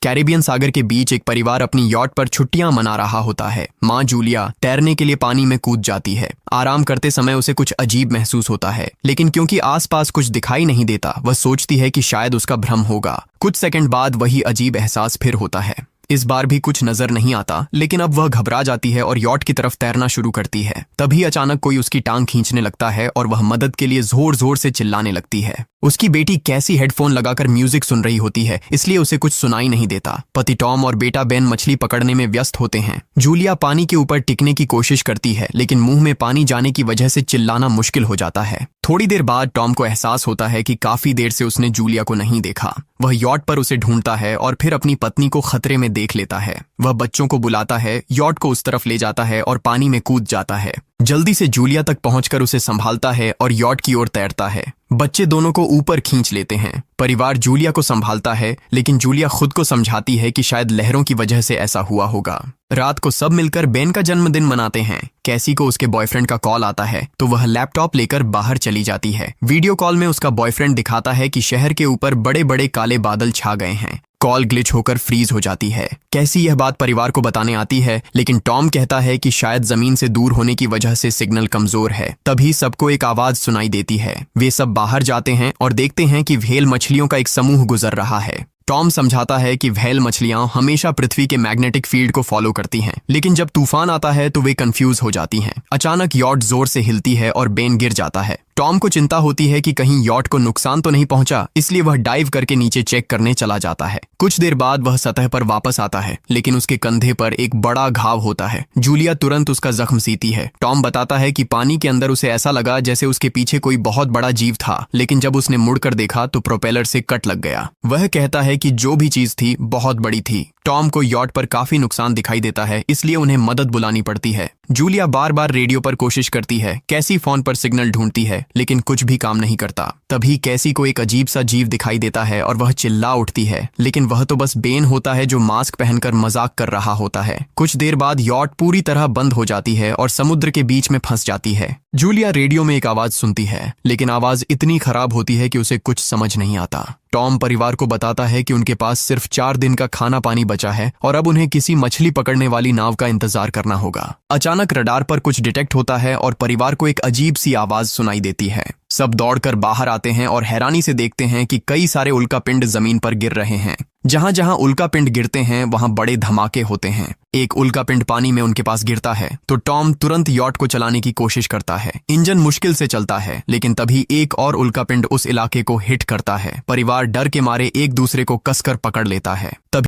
Caribbean सागर के बीच एक परिवार अपनी यॉट पर छुट्टियां मना रहा होता है। माँ जूलिया तैरने के लिए पानी में कूद जाती है। आराम करते समय उसे कुछ अजीब महसूस होता है, लेकिन क्योंकि आसपास कुछ दिखाई नहीं देता, वह सोचती है कि शायद उसका भ्रम होगा। कुछ सेकंड बाद वही अजीब एहसास फिर होता है। इस बार भी कुछ नजर नहीं आता, लेकिन अब वह घबरा जाती है और यॉट की तरफ तैरना शुरू करती है। तभी अचानक कोई उसकी टांग खींचने लगता है और वह मदद के लिए जोर जोर से चिल्लाने लगती है। उसकी बेटी कैसी हेडफोन लगाकर म्यूजिक सुन रही होती है, इसलिए उसे कुछ सुनाई नहीं देता। पति टॉम और बेटा बेन मछली पकड़ने में व्यस्त होते हैं। जूलिया पानी के ऊपर टिकने की कोशिश करती है, लेकिन मुंह में पानी जाने की वजह से चिल्लाना मुश्किल हो जाता है। थोड़ी देर बाद टॉम को एहसास होता है कि काफी देर से उसने जूलिया को नहीं देखा। वह यॉट पर उसे ढूंढता है और फिर अपनी पत्नी को खतरे में देख लेता है। वह बच्चों को बुलाता है, यॉट को उस तरफ ले जाता है और पानी में कूद जाता है। जल्दी से जूलिया तक पहुंचकर उसे संभालता है और यॉट की ओर तैरता है। बच्चे दोनों को ऊपर खींच लेते हैं। परिवार जूलिया को संभालता है, लेकिन जूलिया खुद को समझाती है कि शायद लहरों की वजह से ऐसा हुआ होगा। रात को सब मिलकर बेन का जन्मदिन मनाते हैं। कैसी को उसके बॉयफ्रेंड का कॉल आता है, तो वह लैपटॉप लेकर बाहर चली जाती है। वीडियो कॉल में उसका बॉयफ्रेंड दिखाता है कि शहर के ऊपर बड़े बड़े काले बादल छा गए हैं। कॉल ग्लिच होकर फ्रीज हो जाती है। कैसी यह बात परिवार को बताने आती है, लेकिन टॉम कहता है कि शायद जमीन से दूर होने की वजह से सिग्नल कमजोर है। तभी सबको एक आवाज सुनाई देती है। वे सब बाहर जाते हैं और देखते हैं कि व्हेल मछलियों का एक समूह गुजर रहा है। टॉम समझाता है कि व्हेल मछलियां हमेशा पृथ्वी के मैग्नेटिक फील्ड को फॉलो करती हैं, लेकिन जब तूफान आता है तो वे कंफ्यूज हो जाती हैं। अचानक यॉट जोर से हिलती है और बेन गिर जाता है। टॉम को चिंता होती है कि कहीं यॉट को नुकसान तो नहीं पहुंचा, इसलिए वह डाइव करके नीचे चेक करने चला जाता है। कुछ देर बाद वह सतह पर वापस आता है, लेकिन उसके कंधे पर एक बड़ा घाव होता है। जूलिया तुरंत उसका जख्म सीती है। टॉम बताता है कि पानी के अंदर उसे ऐसा लगा जैसे उसके पीछे कोई बहुत बड़ा जीव था, लेकिन जब उसने मुड़कर देखा तो प्रोपेलर से कट लग गया। वह कहता है कि जो भी चीज थी बहुत बड़ी थी। टॉम को यॉट पर काफी नुकसान दिखाई देता है, इसलिए उन्हें मदद बुलानी पड़ती है। जूलिया बार बार रेडियो पर कोशिश करती है। कैसी फोन पर सिग्नल ढूंढती है, लेकिन कुछ भी काम नहीं करता। तभी कैसी को एक अजीब सा जीव दिखाई देता है और वह चिल्ला उठती है, लेकिन वह तो बस बेन होता है जो मास्क पहनकर मजाक कर रहा होता है। कुछ देर बाद यॉट पूरी तरह बंद हो जाती है और समुद्र के बीच में फंस जाती है। जूलिया रेडियो में एक आवाज सुनती है, लेकिन आवाज इतनी खराब होती है कि उसे कुछ समझ नहीं आता। टॉम परिवार को बताता है कि उनके पास सिर्फ 4 दिन का खाना पानी बचा है और अब उन्हें किसी मछली पकड़ने वाली नाव का इंतजार करना होगा। अचानक रडार पर कुछ डिटेक्ट होता है और परिवार को एक अजीब सी आवाज सुनाई देती है। सब दौड़कर बाहर आते हैं और हैरानी से देखते हैं कि कई सारे उल्कापिंड जमीन पर गिर रहे हैं। जहां जहां उल्कापिंड गिरते हैं वहां बड़े धमाके होते हैं। एक उल्कापिंड पानी में उनके पास गिरता है तो टॉम तुरंत यॉट को चलाने की कोशिश करता है। इंजन मुश्किल से चलता है, लेकिन तभी एक और उल्कापिंड उस इलाके को हिट करता है। परिवार डर के मारे एक दूसरे को कसकर पकड़ लेता है। तभी